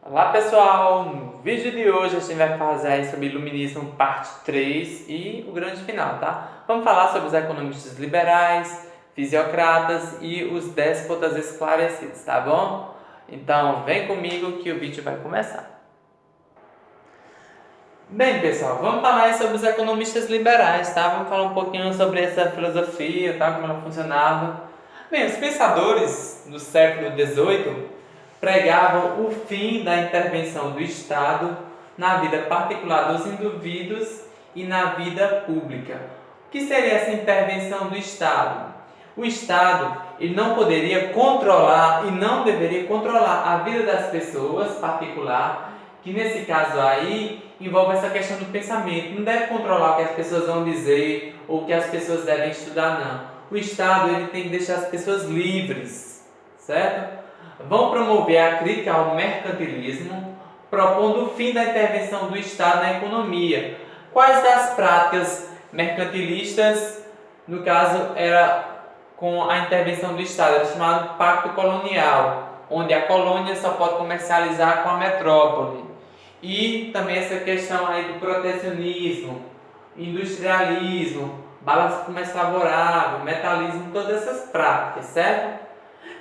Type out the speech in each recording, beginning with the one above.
Olá pessoal, no vídeo de hoje a gente vai fazer aí sobre Iluminismo parte 3 e o grande final, tá? Vamos falar sobre os economistas liberais, fisiocratas e os déspotas esclarecidos, tá bom? Então vem comigo que o vídeo vai começar. Bem pessoal, vamos falar aí sobre os economistas liberais, tá? Vamos falar um pouquinho sobre essa filosofia, tá? Como ela funcionava. Bem, os pensadores do século XVIII pregavam o fim da intervenção do Estado na vida particular dos indivíduos e na vida pública. O que seria essa intervenção do Estado? O Estado ele não poderia controlar e não deveria controlar a vida das pessoas particular, que nesse caso aí envolve essa questão do pensamento. Não deve controlar o que as pessoas vão dizer ou o que as pessoas devem estudar, não. O Estado ele tem que deixar as pessoas livres, certo? Vão promover a crítica ao mercantilismo, propondo o fim da intervenção do Estado na economia. Quais das práticas mercantilistas, no caso, era com a intervenção do Estado? Era chamado Pacto Colonial, onde a colônia só pode comercializar com a metrópole. E também essa questão aí do protecionismo, industrialismo, balanço comercial favorável, metalismo, todas essas práticas, certo?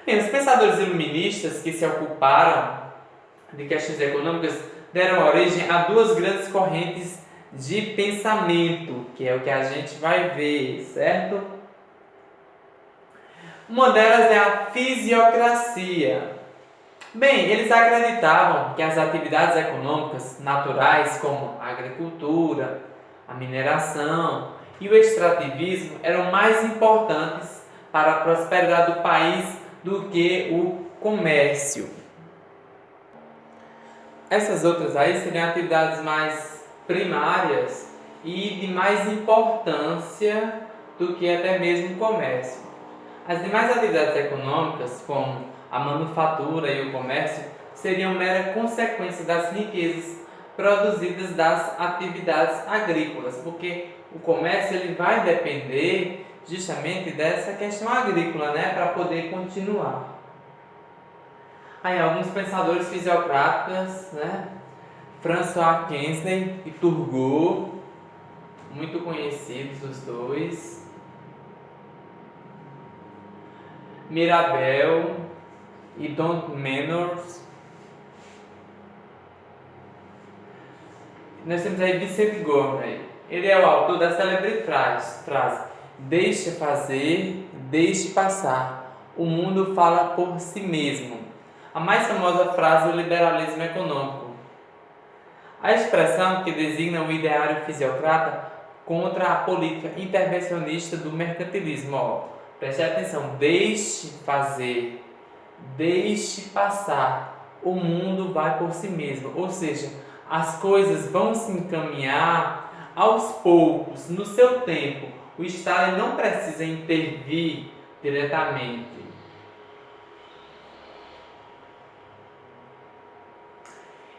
Bem, os pensadores iluministas que se ocuparam de questões econômicas deram origem a duas grandes correntes de pensamento, que é o que a gente vai ver, certo? Uma delas é a fisiocracia. Bem, eles acreditavam que as atividades econômicas naturais, como a agricultura, a mineração e o extrativismo, eram mais importantes para a prosperidade do país do que o comércio. Essas outras aí seriam atividades mais primárias e de mais importância do que até mesmo o comércio. As demais atividades econômicas, como a manufatura e o comércio, seriam mera consequência das riquezas produzidas das atividades agrícolas, porque o comércio ele vai depender justamente dessa questão agrícola, né, para poder continuar. Aí alguns pensadores fisiocratas, né, François Kensler e Turgot, muito conhecidos os dois, Mirabeau e Don Menors. Nós temos aí Vicente Gournay. Ele é o autor da célebre frase: deixe fazer, deixe passar. O mundo fala por si mesmo. A mais famosa frase do liberalismo econômico. A expressão que designa o ideário fisiocrata contra a política intervencionista do mercantilismo. Preste atenção, deixe fazer, deixe passar. O mundo vai por si mesmo. Ou seja, as coisas vão se encaminhar aos poucos, no seu tempo. O Estado não precisa intervir diretamente.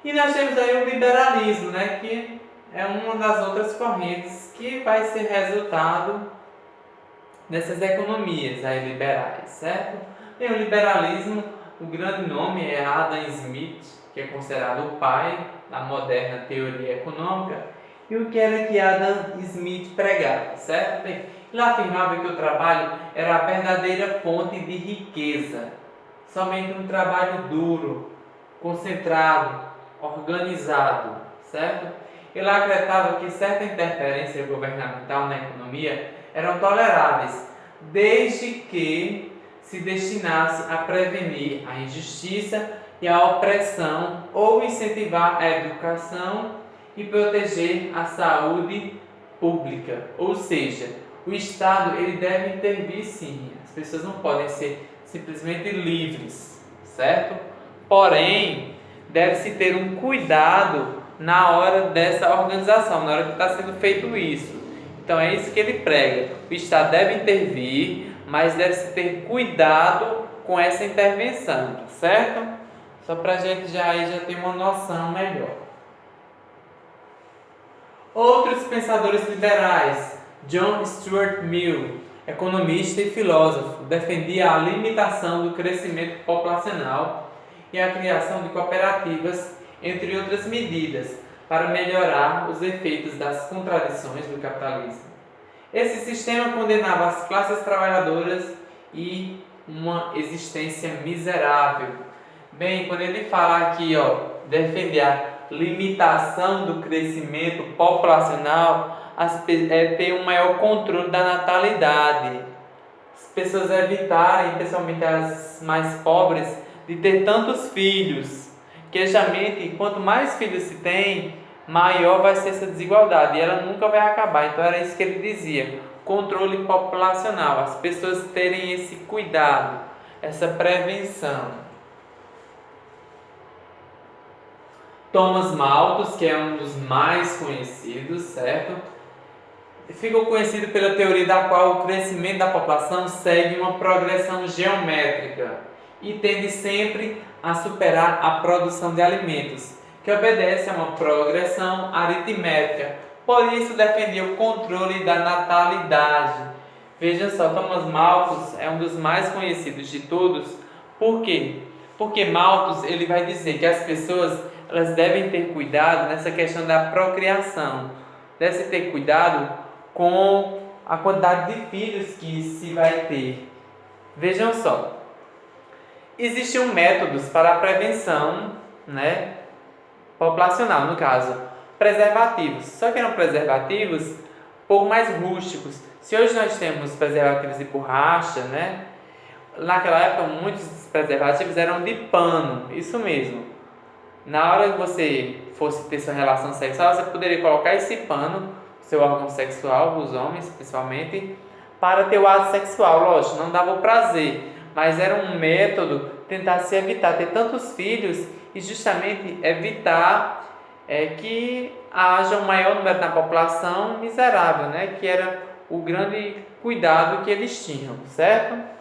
E nós temos aí o liberalismo, né, que é uma das outras correntes que vai ser resultado dessas economias aí liberais, certo? E o liberalismo, o grande nome é Adam Smith, que é considerado o pai da moderna teoria econômica. E o que era que Adam Smith pregava, certo? Bem, ele afirmava que o trabalho era a verdadeira fonte de riqueza. Somente um trabalho duro, concentrado, organizado, certo? Ele acreditava que certa interferência governamental na economia eram toleráveis, desde que se destinasse a prevenir a injustiça e a opressão ou incentivar a educação e proteger a saúde pública. Ou seja, o Estado ele deve intervir sim. As pessoas não podem ser simplesmente livres, certo? Porém, deve-se ter um cuidado na hora dessa organização, na hora que está sendo feito isso. Então é isso que ele prega. O Estado deve intervir, mas deve-se ter cuidado com essa intervenção, certo? Só para a gente já ter uma noção melhor. Outros pensadores liberais, John Stuart Mill, economista e filósofo, defendia a limitação do crescimento populacional e a criação de cooperativas, entre outras medidas, para melhorar os efeitos das contradições do capitalismo. Esse sistema condenava as classes trabalhadoras e uma existência miserável. Bem, quando ele fala aqui, defender a limitação do crescimento populacional, ter um maior controle da natalidade. As pessoas evitarem, principalmente as mais pobres, de ter tantos filhos, que geralmente, quanto mais filhos se tem, maior vai ser essa desigualdade, e ela nunca vai acabar. Então era isso que ele dizia, controle populacional, as pessoas terem esse cuidado, essa prevenção. Thomas Malthus, que é um dos mais conhecidos, certo? Ficou conhecido pela teoria da qual o crescimento da população segue uma progressão geométrica e tende sempre a superar a produção de alimentos, que obedece a uma progressão aritmética. Por isso defendia o controle da natalidade. Vejam só, Thomas Malthus é um dos mais conhecidos de todos. Por quê? Porque Malthus ele vai dizer que as pessoas elas devem ter cuidado nessa questão da procriação. Deve ter cuidado com a quantidade de filhos que se vai ter. Vejam só, existiam métodos para a prevenção, populacional, no caso, preservativos. Só que eram preservativos um pouco mais rústicos. Se hoje nós temos preservativos de borracha, naquela época muitos preservativos eram de pano, isso mesmo. Na hora que você fosse ter sua relação sexual, você poderia colocar esse pano, seu órgão sexual, os homens principalmente, para ter o ato sexual. Lógico, não dava o prazer, mas era um método tentar se evitar ter tantos filhos e justamente evitar que haja um maior número na população miserável, que era o grande cuidado que eles tinham, certo?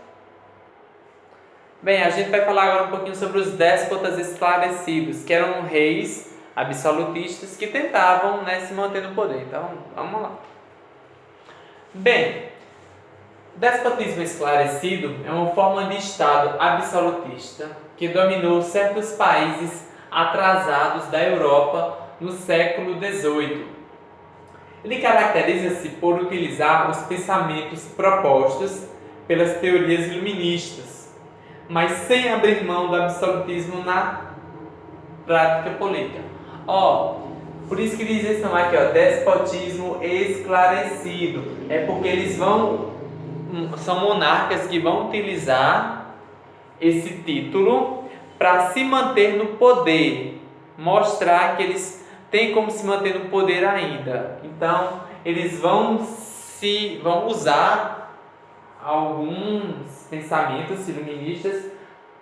Bem, a gente vai falar agora um pouquinho sobre os déspotas esclarecidos, que eram reis absolutistas que tentavam se manter no poder. Então, vamos lá. Bem, o despotismo esclarecido é uma forma de Estado absolutista que dominou certos países atrasados da Europa no século XVIII. Ele caracteriza-se por utilizar os pensamentos propostos pelas teorias iluministas, mas sem abrir mão do absolutismo na prática política. Por isso que eles estão aqui, despotismo esclarecido. É porque eles são monarcas que vão utilizar esse título para se manter no poder, mostrar que eles têm como se manter no poder ainda. Então, eles vão usar alguns pensamentos iluministas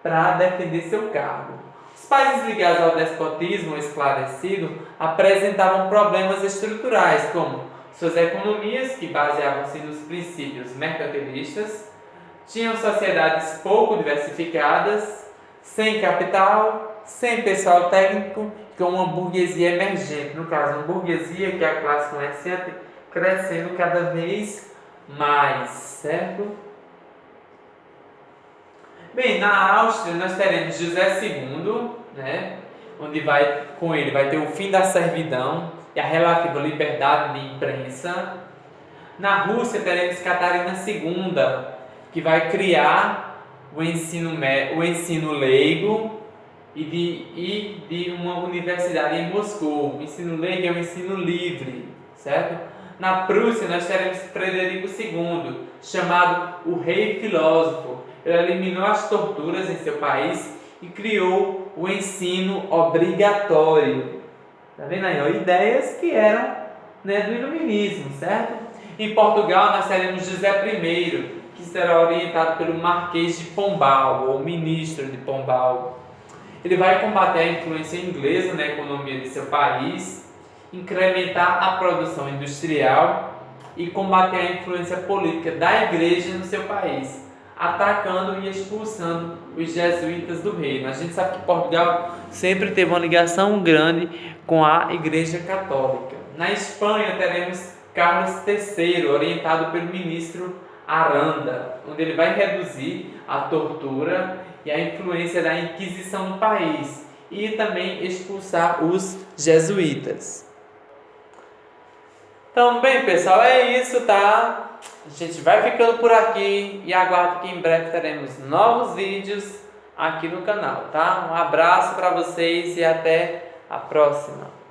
para defender seu cargo. Os países ligados ao despotismo esclarecido apresentavam problemas estruturais, como suas economias, que baseavam-se nos princípios mercantilistas, tinham sociedades pouco diversificadas, sem capital, sem pessoal técnico, com uma burguesia emergente. No caso, uma burguesia que é a classe comerciante crescendo cada vez mais, certo? Bem, na Áustria nós teremos José II, onde com ele vai ter o fim da servidão e a relativa liberdade de imprensa. Na Rússia teremos Catarina II, que vai criar o ensino leigo e de uma universidade em Moscou. O ensino leigo é o ensino livre, certo? Na Prússia nós teremos Frederico II, chamado o Rei Filósofo. Ele eliminou as torturas em seu país e criou o ensino obrigatório. Está vendo aí? Ideias que eram do iluminismo, certo? Em Portugal nós teremos José I, que será orientado pelo Marquês de Pombal, ou ministro de Pombal. Ele vai combater a influência inglesa na economia de seu país, incrementar a produção industrial e combater a influência política da igreja no seu país, atacando e expulsando os jesuítas do reino. A gente sabe que Portugal sempre teve uma ligação grande com a Igreja Católica. Na Espanha teremos Carlos III, orientado pelo ministro Aranda, onde ele vai reduzir a tortura e a influência da Inquisição no país e também expulsar os jesuítas. Então, bem, pessoal, é isso, tá? A gente vai ficando por aqui e aguardo que em breve teremos novos vídeos aqui no canal, tá? Um abraço para vocês e até a próxima.